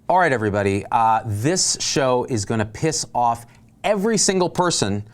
All right, everybody, this show is going to piss off every single person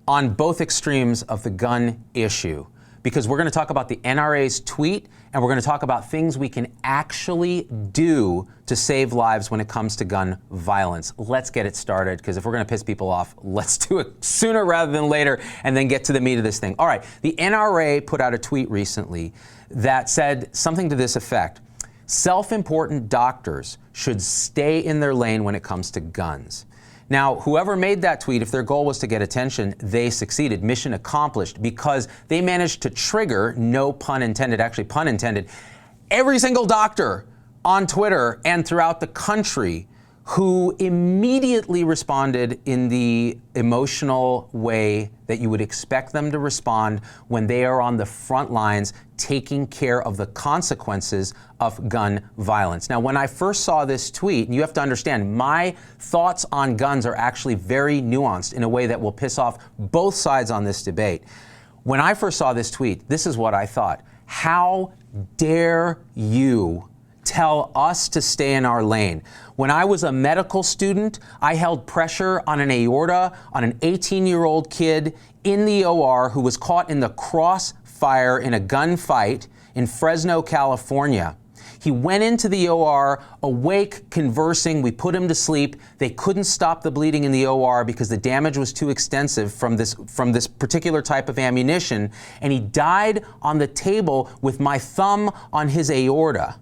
on both extremes of the gun issue, because we're going to talk about the NRA's tweet, and we're going to talk about things we can actually do to save lives when it comes to gun violence. Let's get it started, because if we're going to piss people off, let's do it sooner rather than later and then get to the meat of this thing. All right, the NRA put out a tweet recently that said something to this effect: self-important doctors should stay in their lane when it comes to guns. Now, whoever made that tweet, if their goal was to get attention, they succeeded. Mission accomplished, because they managed to trigger, no pun intended, actually pun intended, every single doctor on Twitter and throughout the country who immediately responded in the emotional way that you would expect them to respond when they are on the front lines taking care of the consequences of gun violence. Now, when I first saw this tweet, and you have to understand, my thoughts on guns are actually very nuanced in a way that will piss off both sides on this debate. When I first saw this tweet, this is what I thought: how dare you tell us to stay in our lane? When I was a medical student, I held pressure on an aorta on an 18-year-old kid in the OR who was caught in the crossfire in a gunfight in Fresno, California. He went into the OR awake, conversing. We put him to sleep. They couldn't stop the bleeding in the OR because the damage was too extensive from this particular type of ammunition, and he died on the table with my thumb on his aorta.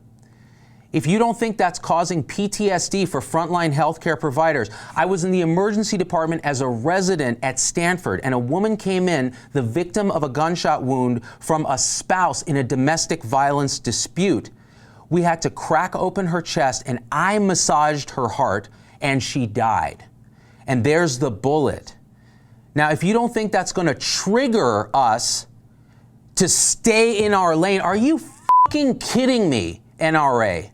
If you don't think that's causing PTSD for frontline healthcare providers, I was in the emergency department as a resident at Stanford, and a woman came in, the victim of a gunshot wound from a spouse in a domestic violence dispute. We had to crack open her chest, and I massaged her heart, and she died. And there's the bullet. Now, if you don't think that's going to trigger us to stay in our lane, are you fucking kidding me, NRA?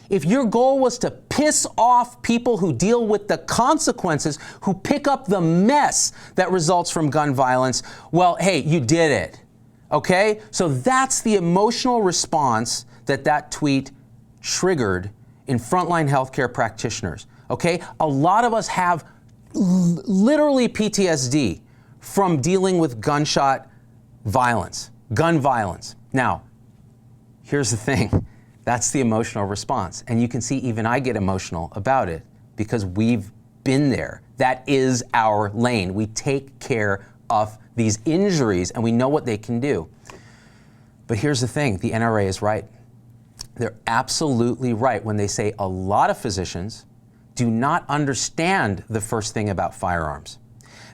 If your goal was to piss off people who deal with the consequences, who pick up the mess that results from gun violence, well, hey, you did it, okay? So that's the emotional response that tweet triggered in frontline healthcare practitioners, okay? A lot of us have literally PTSD from dealing with gunshot violence, gun violence. Now, here's the thing. That's the emotional response. And you can see even I get emotional about it because we've been there. That is our lane. We take care of these injuries and we know what they can do. But here's the thing, the NRA is right. They're absolutely right when they say a lot of physicians do not understand the first thing about firearms.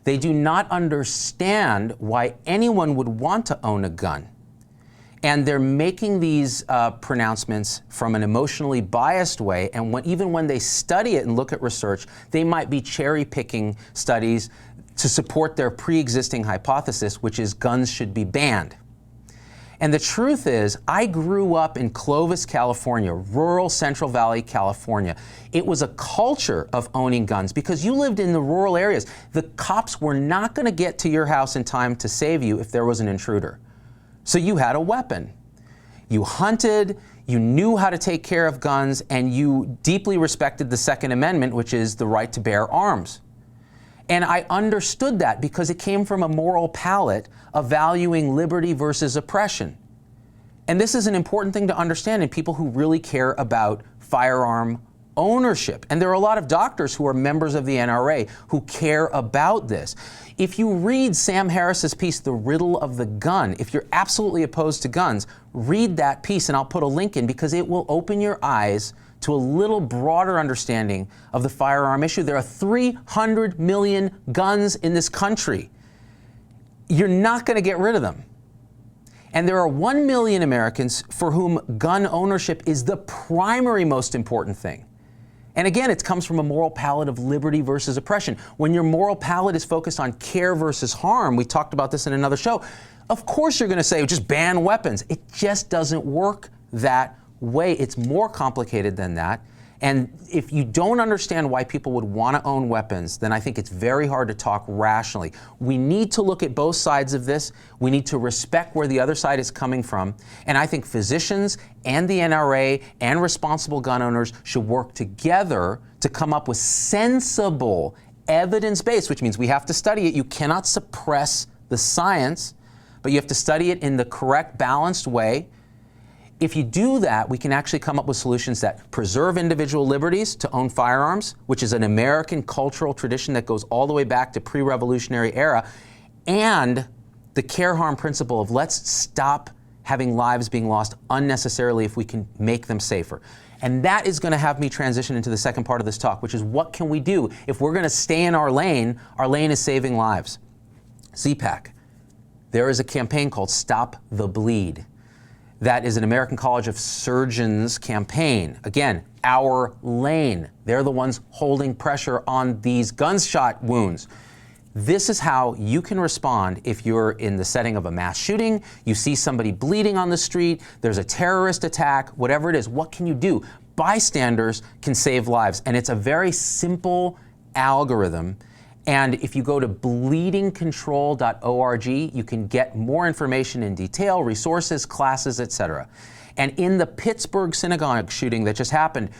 They do not understand why anyone would want to own a gun. And they're making these pronouncements from an emotionally biased way, and even when they study it and look at research, they might be cherry-picking studies to support their pre-existing hypothesis, which is guns should be banned. And the truth is, I grew up in Clovis, California, rural Central Valley, California. It was a culture of owning guns because you lived in the rural areas. The cops were not going to get to your house in time to save you if there was an intruder. So you had a weapon. You hunted, you knew how to take care of guns, and you deeply respected the Second Amendment, which is the right to bear arms. And I understood that because it came from a moral palette of valuing liberty versus oppression. And this is an important thing to understand in people who really care about firearm ownership. And there are a lot of doctors who are members of the NRA who care about this. If you read Sam Harris's piece, The Riddle of the Gun, if you're absolutely opposed to guns, read that piece, and I'll put a link in because it will open your eyes to a little broader understanding of the firearm issue. There are 300 million guns in this country. You're not going to get rid of them. And there are 1 million Americans for whom gun ownership is the primary most important thing. And again, it comes from a moral palette of liberty versus oppression. When your moral palette is focused on care versus harm, we talked about this in another show, of course you're going to say, just ban weapons. It just doesn't work that way. It's more complicated than that. And if you don't understand why people would want to own weapons, then I think it's very hard to talk rationally. We need to look at both sides of this. We need to respect where the other side is coming from. And I think physicians and the NRA and responsible gun owners should work together to come up with sensible evidence-based, which means we have to study it. You cannot suppress the science, but you have to study it in the correct, balanced way. If you do that, we can actually come up with solutions that preserve individual liberties to own firearms, which is an American cultural tradition that goes all the way back to pre-revolutionary era, and the care-harm principle of let's stop having lives being lost unnecessarily if we can make them safer. And that is going to have me transition into the second part of this talk, which is what can we do? If we're going to stay in our lane is saving lives. Z-Pack. There is a campaign called Stop the Bleed. That is an American College of Surgeons campaign. Again, our lane. They're the ones holding pressure on these gunshot wounds. This is how you can respond if you're in the setting of a mass shooting, you see somebody bleeding on the street, there's a terrorist attack, whatever it is, what can you do? Bystanders can save lives, and it's a very simple algorithm. And if you go to bleedingcontrol.org, you can get more information in detail, resources, classes, etc. And in the Pittsburgh synagogue shooting that just happened,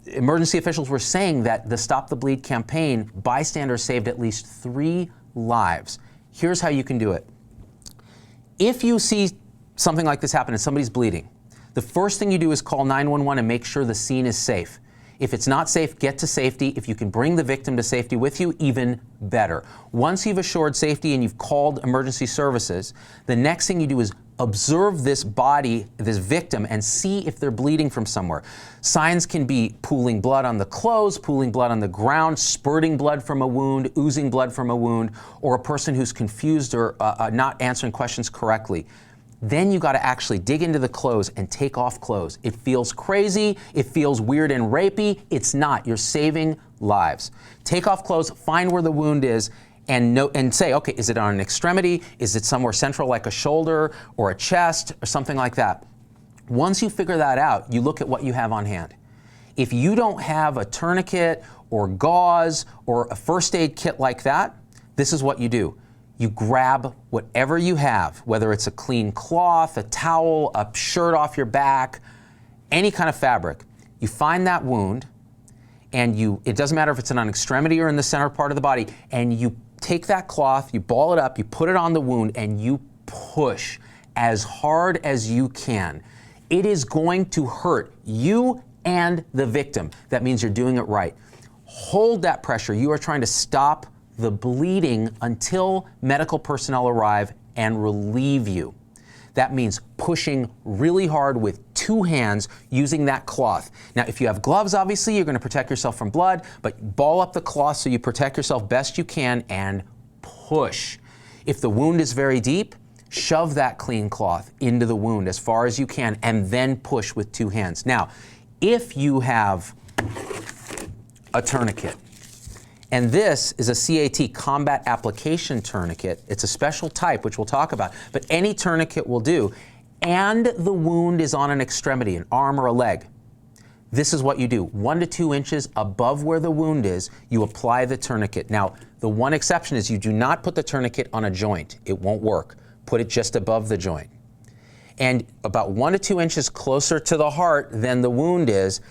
emergency officials were saying that the Stop the Bleed campaign, bystanders saved at least 3 lives. Here's how you can do it. If you see something like this happen and somebody's bleeding, the first thing you do is call 911 and make sure the scene is safe. If it's not safe, get to safety. If you can bring the victim to safety with you, even better. Once you've assured safety and you've called emergency services, the next thing you do is observe this body, this victim, and see if they're bleeding from somewhere. Signs can be pooling blood on the clothes, pooling blood on the ground, spurting blood from a wound, oozing blood from a wound, or a person who's confused or not answering questions correctly. Then you got to actually dig into the clothes and take off clothes. It feels crazy, it feels weird and rapey. It's not. You're saving lives. Take off clothes, find where the wound is, and say, okay, is it on an extremity? Is it somewhere central like a shoulder or a chest or something like that? Once you figure that out, you look at what you have on hand. If you don't have a tourniquet or gauze or a first aid kit like that, this is what you do. You grab whatever you have, whether it's a clean cloth, a towel, a shirt off your back, any kind of fabric. You find that wound, and it doesn't matter if it's in an extremity or in the center part of the body, and you take that cloth, you ball it up, you put it on the wound, and you push as hard as you can. It is going to hurt you and the victim. That means you're doing it right. Hold that pressure. You are trying to stop the bleeding until medical personnel arrive and relieve you. That means pushing really hard with 2 hands using that cloth. Now, if you have gloves, obviously, you're going to protect yourself from blood, but ball up the cloth so you protect yourself best you can and push. If the wound is very deep, shove that clean cloth into the wound as far as you can and then push with 2 hands. Now, if you have a tourniquet, and this is a CAT, combat application tourniquet. It's a special type, which we'll talk about, but any tourniquet will do. And the wound is on an extremity, an arm or a leg. This is what you do. 1 to 2 inches above where the wound is, you apply the tourniquet. Now, the one exception is you do not put the tourniquet on a joint. It won't work. Put it just above the joint. And about 1 to 2 inches closer to the heart than the wound is,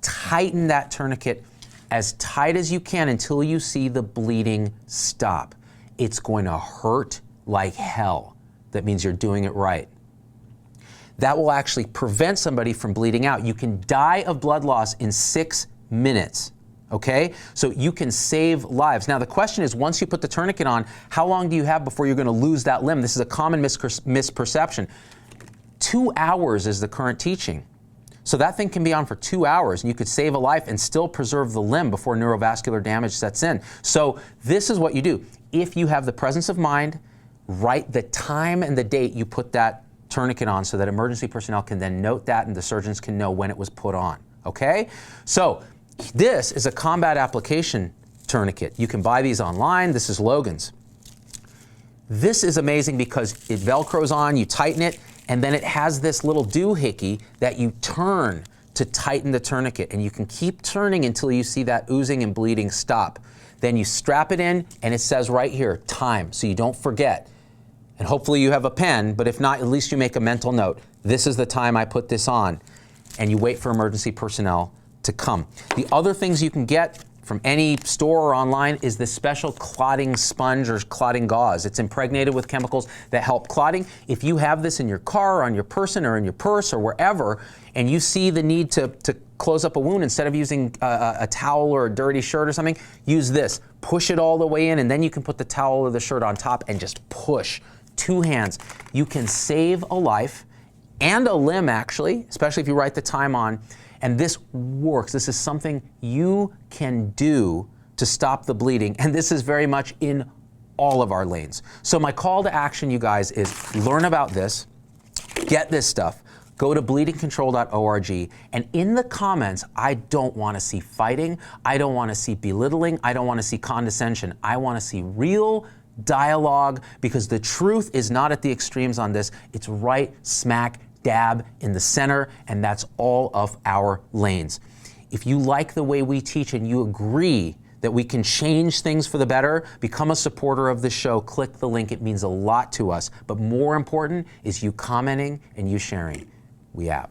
tighten that tourniquet as tight as you can until you see the bleeding stop. It's going to hurt like hell. That means you're doing it right. That will actually prevent somebody from bleeding out. You can die of blood loss in 6 minutes, okay? So you can save lives. Now the question is, once you put the tourniquet on, how long do you have before you're going to lose that limb? This is a common misperception. 2 hours is the current teaching. So that thing can be on for 2 hours, and you could save a life and still preserve the limb before neurovascular damage sets in. So this is what you do. If you have the presence of mind, write the time and the date you put that tourniquet on so that emergency personnel can then note that and the surgeons can know when it was put on, okay? So this is a combat application tourniquet. You can buy these online. This is Logan's. This is amazing because it Velcros on, you tighten it, and then it has this little doohickey that you turn to tighten the tourniquet, and you can keep turning until you see that oozing and bleeding stop. Then you strap it in, and it says right here, time, so you don't forget. And hopefully you have a pen, but if not, at least you make a mental note. This is the time I put this on, and you wait for emergency personnel to come. The other things you can get from any store or online is this special clotting sponge or clotting gauze. It's impregnated with chemicals that help clotting. If you have this in your car, or on your person, or in your purse, or wherever, and you see the need to close up a wound, instead of using a towel or a dirty shirt or something, use this. Push it all the way in, and then you can put the towel or the shirt on top and just push. 2 hands. You can save a life and a limb, actually, especially if you write the time on. And this works. This is something you can do to stop the bleeding. And this is very much in all of our lanes. So my call to action, you guys, is learn about this, get this stuff, go to bleedingcontrol.org, and in the comments, I don't want to see fighting, I don't want to see belittling, I don't want to see condescension. I want to see real dialogue, because the truth is not at the extremes on this. It's right smack dab in the center, and that's all of our lanes. If you like the way we teach and you agree that we can change things for the better, become a supporter of the show, click the link. It means a lot to us. But more important is you commenting and you sharing. We out.